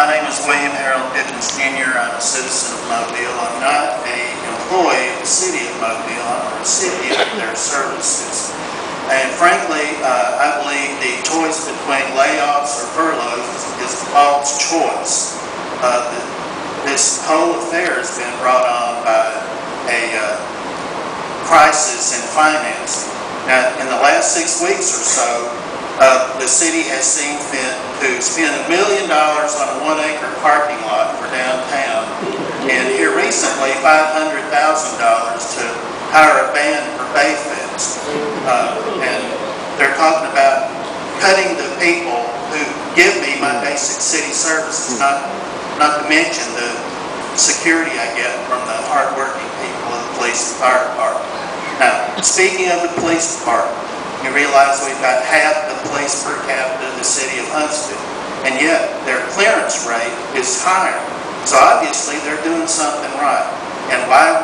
My name is William Harold Pickens Jr. I'm a citizen of Mobile. I'm not an employee of the city of Mobile. I'm a recipient of their services. And frankly, I believe the choice between layoffs or furloughs is a false choice. This whole affair has been brought on by a crisis in finance. Now, in the last 6 weeks or so, the city has seen fit to spend $1 million on a 1-acre parking lot for downtown, and here recently $500,000 to hire a band for Bayfest. And they're talking about cutting the people who give me my basic city services, not to mention the security I get from the hardworking people of the police and fire department. Now, speaking of the police department, you realize we've got half the police per capita in the city of Huntsville, and yet their clearance rate is higher. So obviously they're doing something right. And why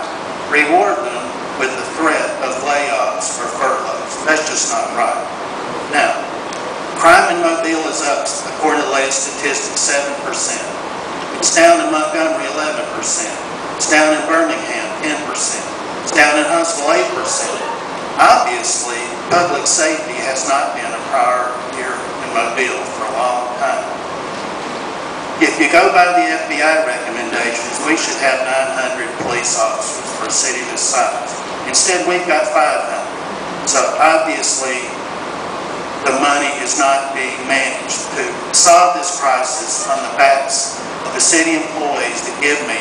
reward them with the threat of layoffs or furloughs? That's just not right. Now, crime in Mobile is up, according to the latest statistics, 7%. It's down in Montgomery, 11%. It's down in Birmingham, 10%. It's down in Huntsville, 8%. Obviously, public safety has not been a priority here in Mobile for a long time. If you go by the FBI recommendations, we should have 900 police officers for a city this size. Instead, we've got 500. So obviously, the money is not being managed. To solve this crisis on the backs of the city employees that give me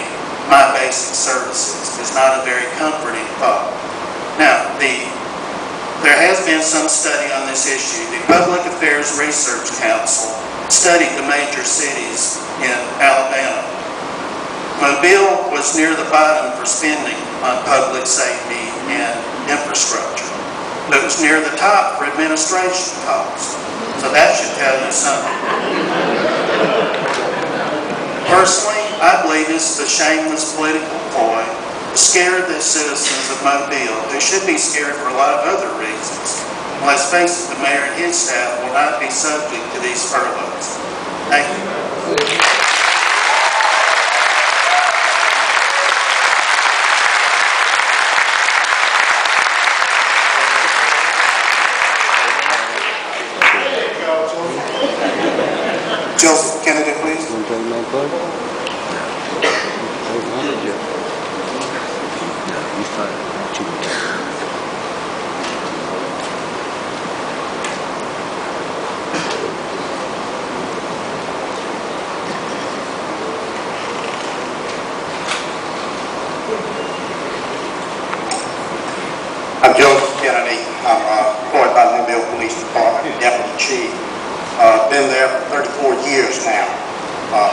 my basic services is not a very comforting thought. Now, there has been some study on this issue. The Public Affairs Research Council studied the major cities in Alabama. Mobile was near the bottom for spending on public safety and infrastructure, but it was near the top for administration costs. So that should tell you something. Personally, I believe this is a shameless political ploy to scare the citizens of Mobile, who should be scared for a lot of other reasons. And let's face it, the mayor and his staff will not be subject to these furloughs. Thank you. Joseph Kennedy, please. I'm Joseph Kennedy. I'm employed by the Mobile Police Department, Deputy Chief. Been there for 34 years now.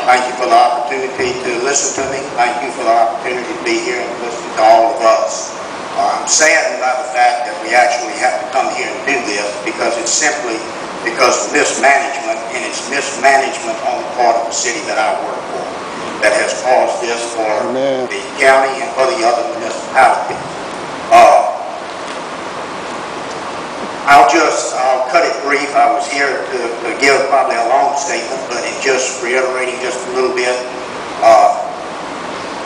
Thank you for the opportunity to listen to me. Thank you for the opportunity to be here and listen to all of us. I'm saddened by the fact that we actually have to come here and do this because it's simply because of mismanagement, and it's mismanagement on the part of the city that I work for that has caused this for the county and for the other municipalities. I'll cut it brief. I was here to give probably a long statement, but in just reiterating just a little bit,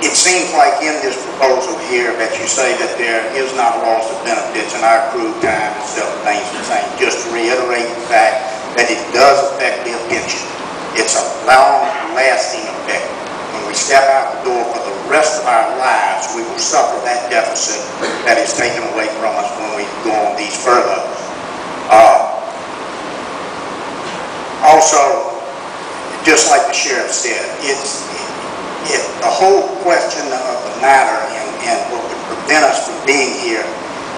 it seems like in this proposal here that you say that there is not a loss of benefits in our accrued time and stuff things the same. Just to reiterate the fact that it does affect the pension. It's a long-lasting effect. When we step out the door for the rest of our lives, we will suffer that deficit that is taken away from us when we go on these furloughs. Also, just like the sheriff said, the whole question of the matter and what would prevent us from being here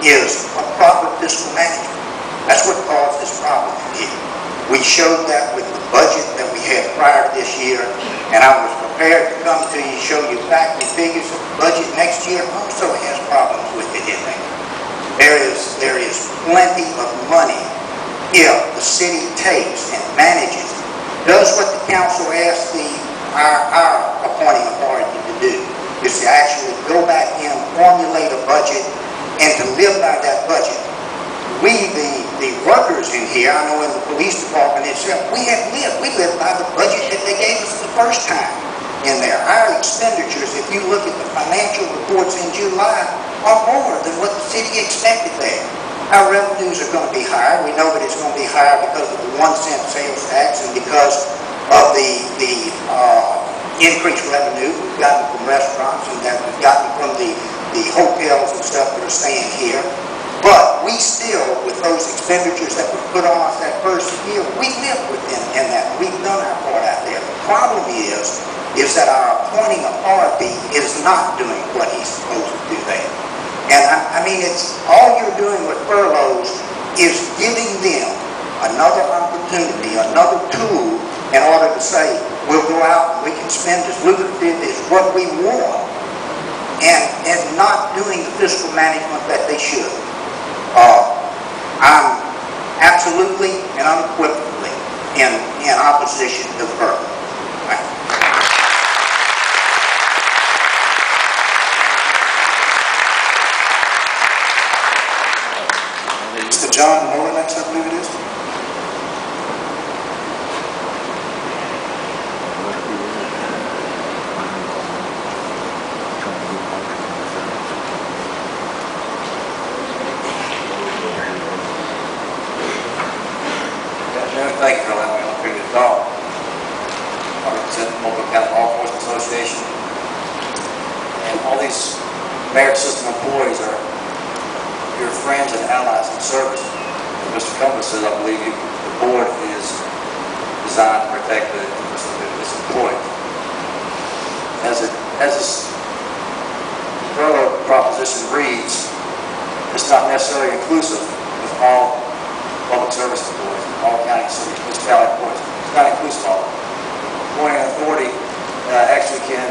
is a proper fiscal management. That's what caused this problem here. We showed that with the budget that we had prior to this year, and I was prepared to come to you, show you back the figures of the budget next year also has problems with it in there. There is plenty of money if the city takes and manages, does what the council asked our appointing authority to do, is to actually go back in, formulate a budget, and to live by that budget. We, the workers in here, I know in the police department itself, we live by the budget that they gave us the first time in there. Our expenditures, if you look at the financial reports in July, are more than what the city expected there. Our revenues are going to be higher. We know that it's going to be higher because of the 1-cent sales tax and because of the increased revenue we've gotten from restaurants and that we've gotten from the hotels and stuff that are staying here. But we still, with those expenditures that were put on us that first year, we live within that. We've done our part out there. The problem is that our appointing authority is not doing what he's supposed to do there. And I mean, it's all you're doing with furloughs is giving them another opportunity, another tool in order to say, we'll go out and we can spend as lucrative as what we want, and not doing the fiscal management that they should. I'm absolutely and unequivocally in opposition to the furlough. Mr. John Moore, next I believe it is. Thank you for allowing me an opportunity to talk. I represent the Multnomah County Law Enforcement Association. And all these merit system employees are your friends and allies in service. As Mr. Cumbus says, I believe the board is designed to protect the interests of this employee. As this furlough proposition reads, it's not necessarily inclusive of all public service employees, all county, city, municipality employees. It's not inclusive of all. Appointing authority actually can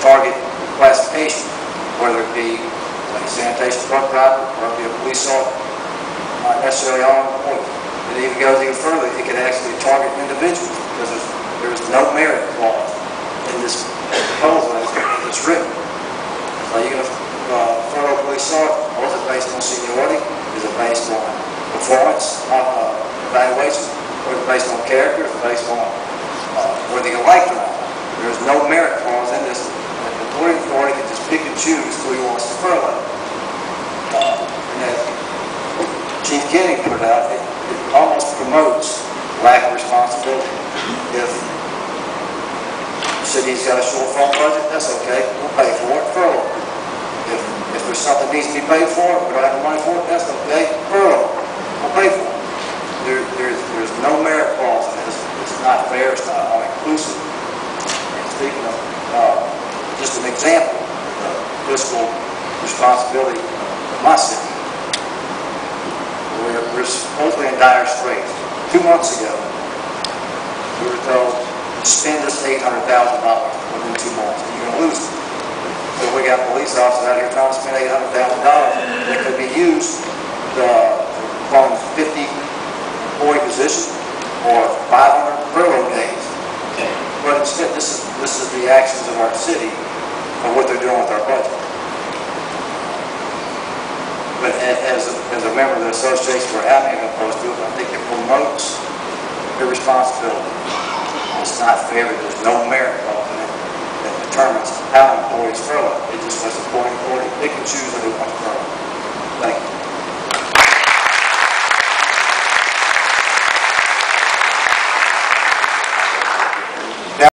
target classification, whether it be like a sanitation truck driver or it be a police officer, not necessarily all employees. It even goes even further. It can actually target individuals because there's no merit clause in this proposal that's written. So you're going to furlough police sergeant. Was it based on seniority? Is it based on performance evaluation? Or is it based on character? Is it based on whether you like it or not? There's no merit clause in this. The employee authority can just pick and choose who he wants to furlough. And as Chief Kenny put out, it almost promotes lack of responsibility. If the city's got a shortfall budget, that's okay. We'll pay for it, furlough. If there's something that needs to be paid for, we don't have the money for it, that's okay, furlough. We'll pay for it. There's no merit clause in this. It's not fair, it's not all-inclusive. And speaking of just an example of fiscal responsibility of my city, we're supposedly in dire straits. 2 months ago, we were told, spend this $800,000 within 2 months, and you're going to lose it. So we got police officers out here trying to spend $800,000 that could be used from 50 employee position or 500 furlough days. But instead, this is the actions of our city of what they're doing with our budget. But as a member of the association, we're adamant opposed to it. I think it promotes irresponsibility. It's not fair. There's no merit clause in it that determines how employees furlough. It just lets the employee authority pick and choose who they want to furlough.